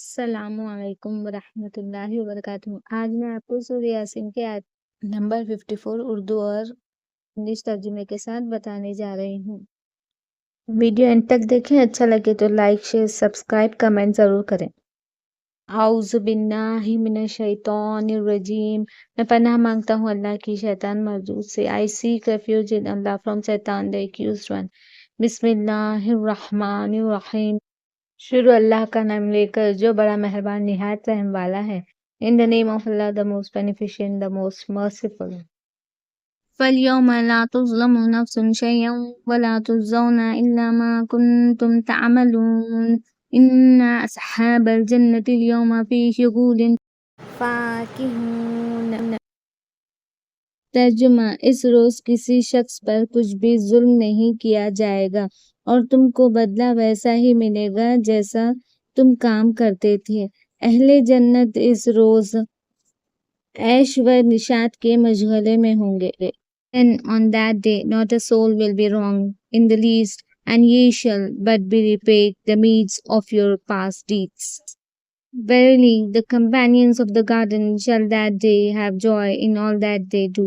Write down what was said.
السلام علیکم ورحمۃ اللہ وبرکاتہ۔ آج میں آپ کو سورہ یاسین کے آیت نمبر 54 اردو اور انگلش ترجمے کے ساتھ بتانے جا رہی ہوں۔ ویڈیو اینڈ تک دیکھیں، اچھا لگے تو لائک، شیئر، سبسکرائب، کمنٹ ضرور کریں۔ اعوذ باللہ من الشیطان الرجیم۔ میں پناہ مانگتا ہوں اللہ کی شیطان مردود سے۔ I seek refuge in Allah from Satan the accused one۔ بسم اللہ الرحمن الرحیم۔ شروع اللہ کا نام لے کر جو بڑا مہربان نہایت رحم والا ہے۔ In the name of Allah, the most beneficent, the most merciful۔ فَالْيَوْمَ لَا تُظْلَمُ نَفْسٌ شَيْئًا وَلَا تُجْزَوْنَ إِلَّا مَا كُنتُمْ تَعْمَلُونَ إِنَّ أَصْحَابَ الْجَنَّةِ الْيَوْمَ فِي شُغُولٍ فَاكِهُونَ۔ ترجمہ: اس روز کسی شخص پر کچھ بھی ظلم نہیں کیا جائے گا اور تم کو بدلہ ویسا ہی ملے گا جیسا تم کام کرتے تھے۔ اہل جنت اس روز عیش و نشاط کے مشغلے میں ہوں گے۔ Then on that day not a soul will be wronged in the least, and ye shall but be repaid the meeds of your past deeds. Verily, the companions of the garden shall that day have joy in all that they do.